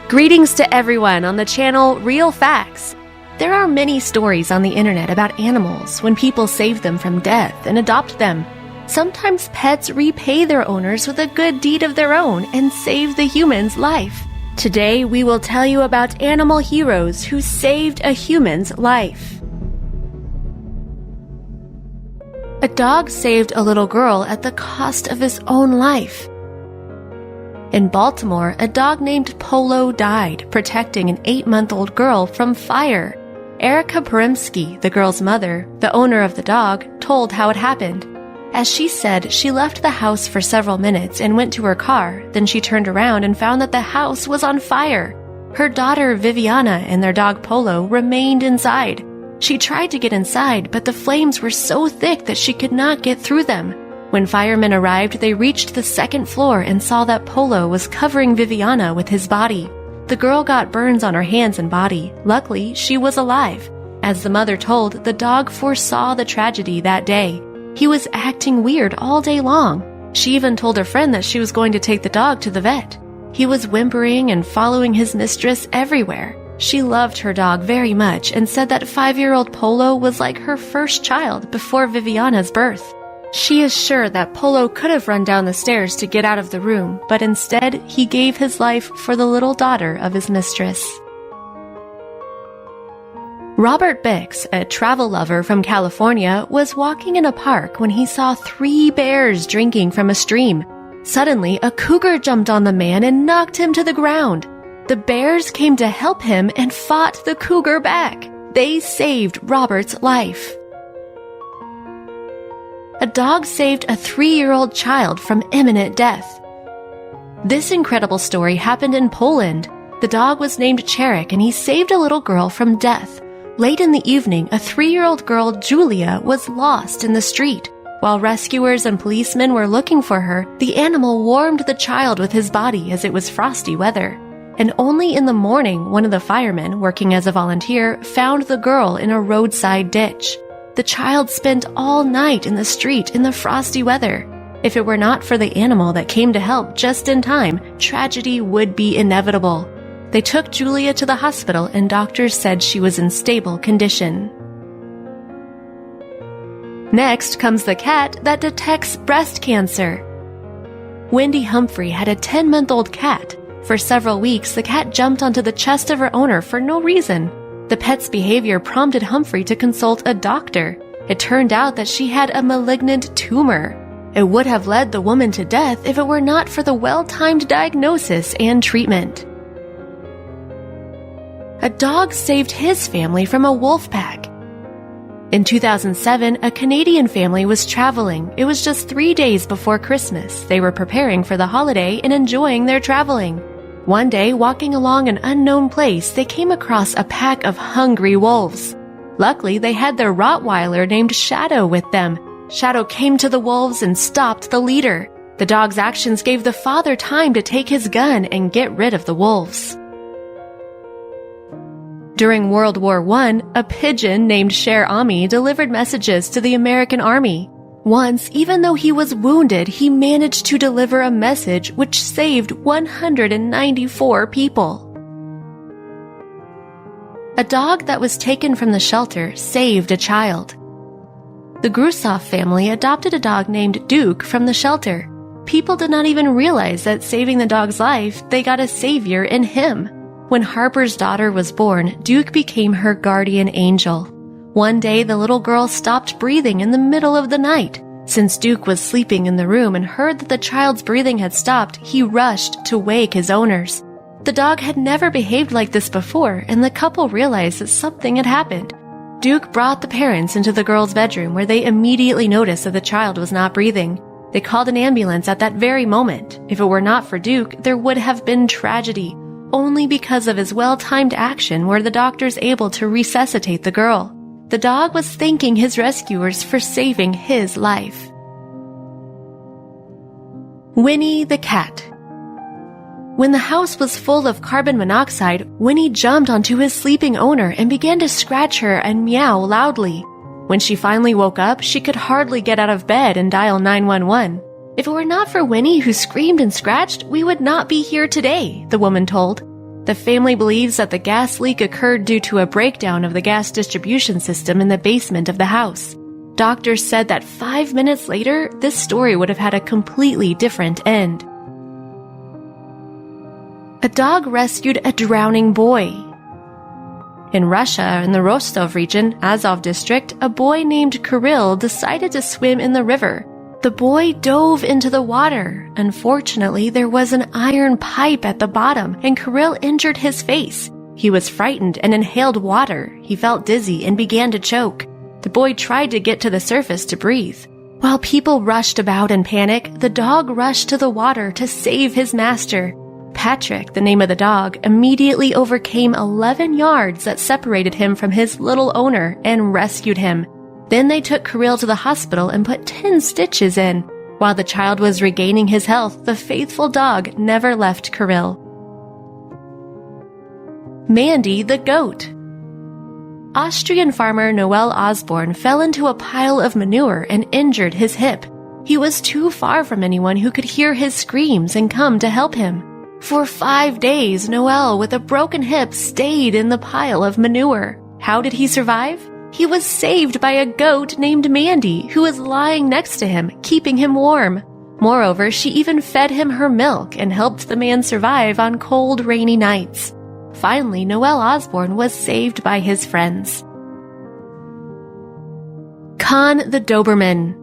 Greetings to everyone on the channel Real Facts. There are many stories on the internet about animals when people save them from death and adopt them. Sometimes pets repay their owners with a good deed of their own and save the human's life. Today we will tell you about animal heroes who saved a human's life. A dog saved a little girl at the cost of his own life. In Baltimore, a dog named Polo died protecting an 8-month-old girl from fire. Erica Perimsky, the girl's mother, the owner of the dog, told how it happened. As she said, she left the house for several minutes and went to her car, then she turned around and found that the house was on fire. Her daughter Viviana and their dog Polo remained inside. She tried to get inside, but the flames were so thick that she could not get through them. When firemen arrived, they reached the second floor and saw that Polo was covering Viviana with his body. The girl got burns on her hands and body. Luckily, she was alive. As the mother told, the dog foresaw the tragedy that day. He was acting weird all day long. She even told her friend that she was going to take the dog to the vet. He was whimpering and following his mistress everywhere. She loved her dog very much and said that 5-year-old Polo was like her first child before Viviana's birth. She is sure that Polo could have run down the stairs to get out of the room, but instead he gave his life for the little daughter of his mistress. Robert Bix, a travel lover from California, was walking in a park when he saw 3 bears drinking from a stream. Suddenly, a cougar jumped on the man and knocked him to the ground. The bears came to help him and fought the cougar back. They saved Robert's life. A dog saved a 3-year-old child from imminent death. This incredible story happened in Poland. The dog was named Cherek and he saved a little girl from death. Late in the evening, a 3-year-old girl, Julia, was lost in the street. While rescuers and policemen were looking for her, the animal warmed the child with his body as it was frosty weather. And only in the morning, one of the firemen, working as a volunteer, found the girl in a roadside ditch. The child spent all night in the street in the frosty weather. If it were not for the animal that came to help just in time, tragedy would be inevitable. They took Julia to the hospital and doctors said she was in stable condition. Next comes the cat that detects breast cancer. Wendy Humphrey had a 10-month-old cat. For several weeks, the cat jumped onto the chest of her owner for no reason. The pet's behavior prompted Humphrey to consult a doctor. It turned out that she had a malignant tumor. It would have led the woman to death if it were not for the well-timed diagnosis and treatment. A dog saved his family from a wolf pack. In 2007, a Canadian family was traveling. It was just 3 days before Christmas. They were preparing for the holiday and enjoying their traveling. One day, walking along an unknown place, they came across a pack of hungry wolves. Luckily, they had their Rottweiler named Shadow with them. Shadow came to the wolves and stopped the leader. The dog's actions gave the father time to take his gun and get rid of the wolves. During World War I, a pigeon named Sher Ami delivered messages to the American Army. Once, even though he was wounded, he managed to deliver a message which saved 194 people. A dog that was taken from the shelter saved a child. The Grusoff family adopted a dog named Duke from the shelter. People did not even realize that saving the dog's life, they got a savior in him. When Harper's daughter was born, Duke became her guardian angel. One day, the little girl stopped breathing in the middle of the night. Since Duke was sleeping in the room and heard that the child's breathing had stopped, he rushed to wake his owners. The dog had never behaved like this before, and the couple realized that something had happened. Duke brought the parents into the girl's bedroom, where they immediately noticed that the child was not breathing. They called an ambulance at that very moment. If it were not for Duke, there would have been tragedy. Only because of his well-timed action were the doctors able to resuscitate the girl. The dog was thanking his rescuers for saving his life. Winnie the cat. When the house was full of carbon monoxide, Winnie jumped onto his sleeping owner and began to scratch her and meow loudly. When she finally woke up, she could hardly get out of bed and dial 911. If it were not for Winnie, who screamed and scratched, we would not be here today, the woman told. The family believes that the gas leak occurred due to a breakdown of the gas distribution system in the basement of the house. Doctors said that 5 minutes later, this story would have had a completely different end. A dog rescued a drowning boy. In Russia, in the Rostov region, Azov district, a boy named Kirill decided to swim in the river. The boy dove into the water. Unfortunately, there was an iron pipe at the bottom, and Kirill injured his face. He was frightened and inhaled water. He felt dizzy and began to choke. The boy tried to get to the surface to breathe. While people rushed about in panic, the dog rushed to the water to save his master. Patrick, the name of the dog, immediately overcame 11 yards that separated him from his little owner and rescued him. Then they took Kirill to the hospital and put 10 stitches in. While the child was regaining his health, the faithful dog never left Kirill. Mandy the goat. Austrian farmer Noel Osborne fell into a pile of manure and injured his hip. He was too far from anyone who could hear his screams and come to help him. For 5 days, Noel, with a broken hip, stayed in the pile of manure. How did he survive? He was saved by a goat named Mandy, who was lying next to him, keeping him warm. Moreover, she even fed him her milk and helped the man survive on cold, rainy nights. Finally, Noel Osborne was saved by his friends. Khan the Doberman.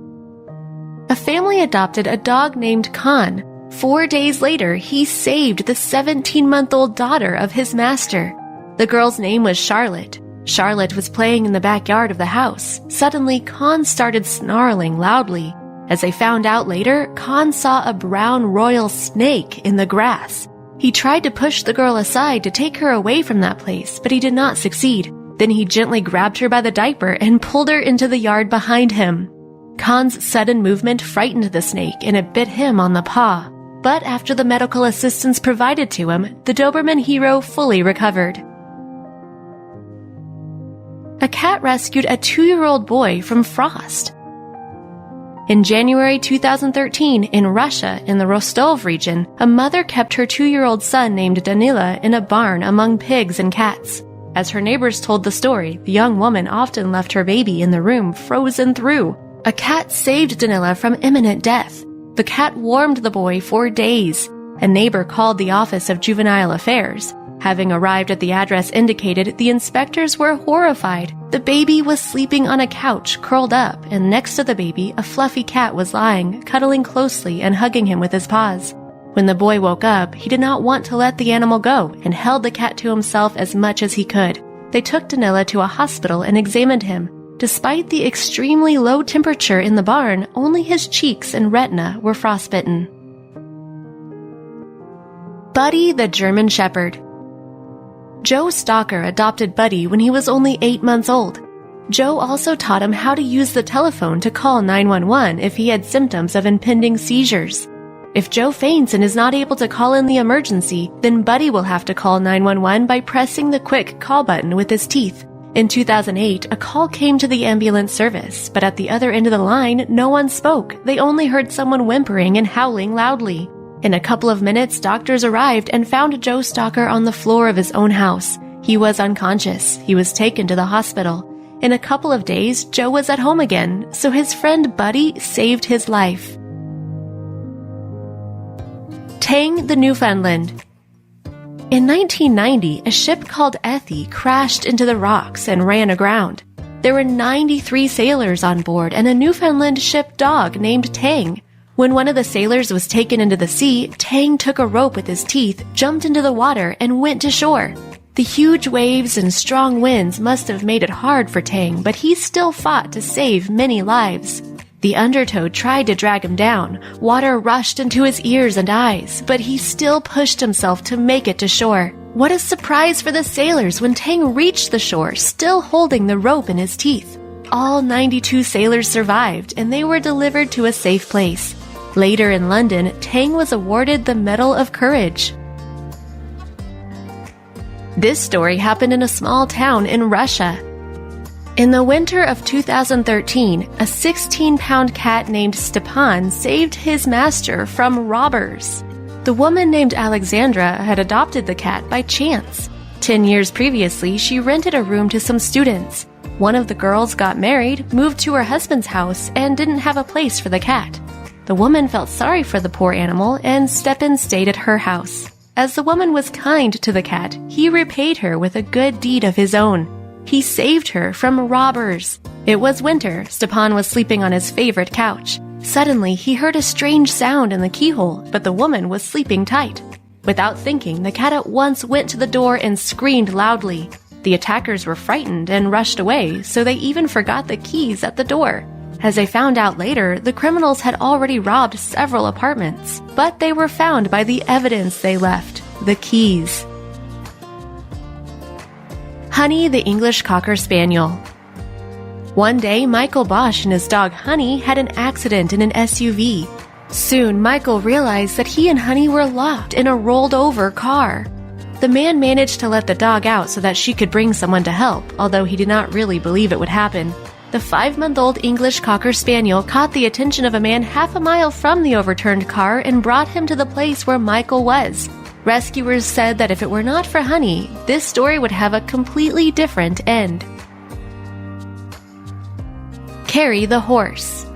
A family adopted a dog named Khan. 4 days later, he saved the 17-month-old daughter of his master. The girl's name was Charlotte. Charlotte was playing in the backyard of the house. Suddenly, Khan started snarling loudly. As they found out later, Khan saw a brown royal snake in the grass. He tried to push the girl aside to take her away from that place, but he did not succeed. Then he gently grabbed her by the diaper and pulled her into the yard behind him. Khan's sudden movement frightened the snake and it bit him on the paw. But after the medical assistance provided to him, the Doberman hero fully recovered. A cat rescued a 2-year-old boy from frost. In January 2013, in Russia, in the Rostov region, a mother kept her 2-year-old son named Danila in a barn among pigs and cats. As her neighbors told the story, the young woman often left her baby in the room frozen through. A cat saved Danila from imminent death. The cat warmed the boy for days. A neighbor called the Office of Juvenile Affairs. Having arrived at the address indicated, the inspectors were horrified. The baby was sleeping on a couch, curled up, and next to the baby, a fluffy cat was lying, cuddling closely and hugging him with his paws. When the boy woke up, he did not want to let the animal go and held the cat to himself as much as he could. They took Danila to a hospital and examined him. Despite the extremely low temperature in the barn, only his cheeks and retina were frostbitten. Buddy the German Shepherd. Joe Stalker adopted Buddy when he was only 8 months old. Joe also taught him how to use the telephone to call 911 if he had symptoms of impending seizures. If Joe faints and is not able to call in the emergency, then Buddy will have to call 911 by pressing the quick call button with his teeth. In 2008, a call came to the ambulance service, but at the other end of the line, no one spoke. They only heard someone whimpering and howling loudly. In a couple of minutes, doctors arrived and found Joe Stalker on the floor of his own house. He was unconscious. He was taken to the hospital. In a couple of days, Joe was at home again, so his friend Buddy saved his life. Tang the Newfoundland. In 1990, a ship called Ethy crashed into the rocks and ran aground. There were 93 sailors on board and a Newfoundland ship dog named Tang. When one of the sailors was taken into the sea, Tang took a rope with his teeth, jumped into the water, and went to shore. The huge waves and strong winds must have made it hard for Tang, but he still fought to save many lives. The undertow tried to drag him down. Water rushed into his ears and eyes, but he still pushed himself to make it to shore. What a surprise for the sailors when Tang reached the shore, still holding the rope in his teeth. All 92 sailors survived, and they were delivered to a safe place. Later in London, Tang was awarded the Medal of Courage. This story happened in a small town in Russia. In the winter of 2013, a 16-pound cat named Stepan saved his master from robbers. The woman named Alexandra had adopted the cat by chance. 10 years previously, she rented a room to some students. One of the girls got married, moved to her husband's house, and didn't have a place for the cat. The woman felt sorry for the poor animal, and Stepan stayed at her house. As the woman was kind to the cat, he repaid her with a good deed of his own. He saved her from robbers. It was winter. Stepan was sleeping on his favorite couch. Suddenly, he heard a strange sound in the keyhole, but the woman was sleeping tight. Without thinking, the cat at once went to the door and screamed loudly. The attackers were frightened and rushed away, so they even forgot the keys at the door. As they found out later, the criminals had already robbed several apartments, but they were found by the evidence they left, the keys. Honey the English Cocker Spaniel. One day, Michael Bosch and his dog Honey had an accident in an SUV. Soon, Michael realized that he and Honey were locked in a rolled-over car. The man managed to let the dog out so that she could bring someone to help, although he did not really believe it would happen. The 5-month-old English Cocker Spaniel caught the attention of a man half a mile from the overturned car and brought him to the place where Michael was. Rescuers said that if it were not for Honey, this story would have a completely different end. Carrie the Horse.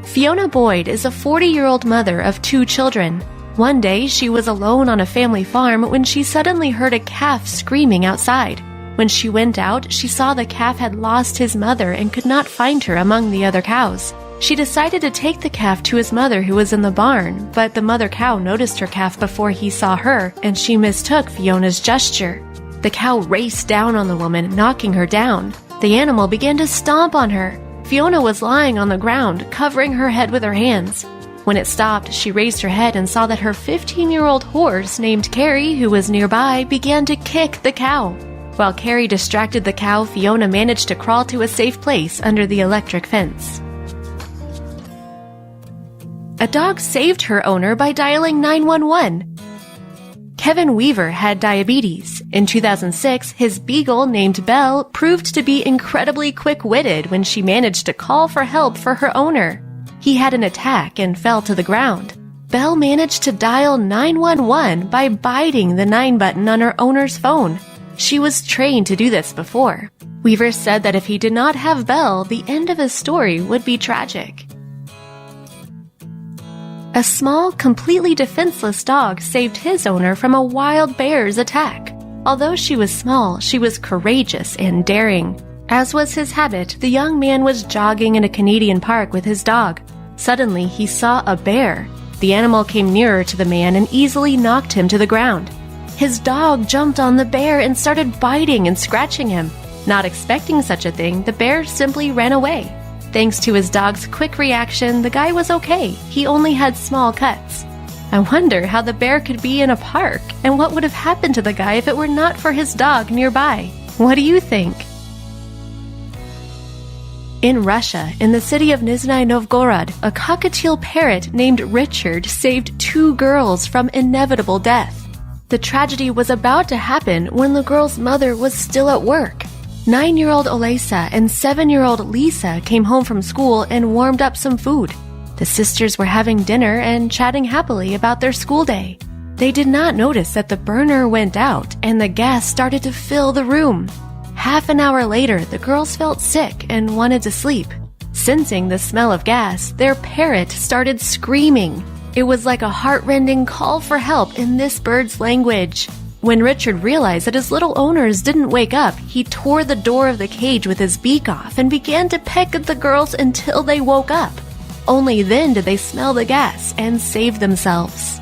Fiona Boyd is a 40-year-old mother of 2 children. One day, she was alone on a family farm when she suddenly heard a calf screaming outside. When she went out, she saw the calf had lost his mother and could not find her among the other cows. She decided to take the calf to his mother who was in the barn, but the mother cow noticed her calf before he saw her, and she mistook Fiona's gesture. The cow raced down on the woman, knocking her down. The animal began to stomp on her. Fiona was lying on the ground, covering her head with her hands. When it stopped, she raised her head and saw that her 15-year-old horse named Carrie, who was nearby, began to kick the cow. While Carrie distracted the cow, Fiona managed to crawl to a safe place under the electric fence. A dog saved her owner by dialing 911. Kevin Weaver had diabetes. In 2006, his beagle named Belle proved to be incredibly quick-witted when she managed to call for help for her owner. He had an attack and fell to the ground. Belle managed to dial 911 by biting the 9 button on her owner's phone. She was trained to do this before. Weaver said that if he did not have Belle, the end of his story would be tragic. A small, completely defenseless dog saved his owner from a wild bear's attack. Although she was small, she was courageous and daring. As was his habit, the young man was jogging in a Canadian park with his dog. Suddenly, he saw a bear. The animal came nearer to the man and easily knocked him to the ground. His dog jumped on the bear and started biting and scratching him. Not expecting such a thing, the bear simply ran away. Thanks to his dog's quick reaction, the guy was okay. He only had small cuts. I wonder how the bear could be in a park, and what would have happened to the guy if it were not for his dog nearby. What do you think? In Russia, in the city of Nizhny Novgorod, a cockatiel parrot named Richard saved 2 girls from inevitable death. The tragedy was about to happen when the girl's mother was still at work. 9-year-old Olesa and 7-year-old Lisa came home from school and warmed up some food. The sisters were having dinner and chatting happily about their school day. They did not notice that the burner went out and the gas started to fill the room. Half an hour later, the girls felt sick and wanted to sleep. Sensing the smell of gas, their parrot started screaming. It was like a heart-rending call for help in this bird's language. When Richard realized that his little owners didn't wake up, he tore the door of the cage with his beak off and began to peck at the girls until they woke up. Only then did they smell the gas and save themselves.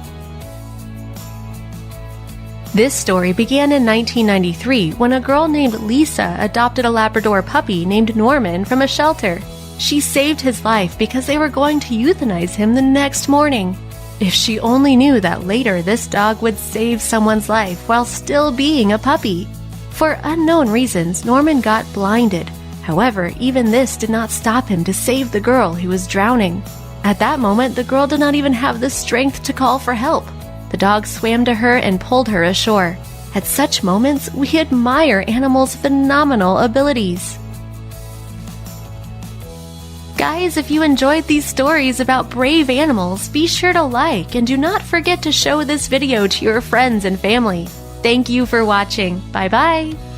This story began in 1993 when a girl named Lisa adopted a Labrador puppy named Norman from a shelter. She saved his life because they were going to euthanize him the next morning. If she only knew that later this dog would save someone's life while still being a puppy. For unknown reasons, Norman got blinded. However, even this did not stop him to save the girl who was drowning. At that moment, the girl did not even have the strength to call for help. The dog swam to her and pulled her ashore. At such moments, we admire animals' phenomenal abilities. Guys, if you enjoyed these stories about brave animals, be sure to like and do not forget to show this video to your friends and family. Thank you for watching. Bye bye.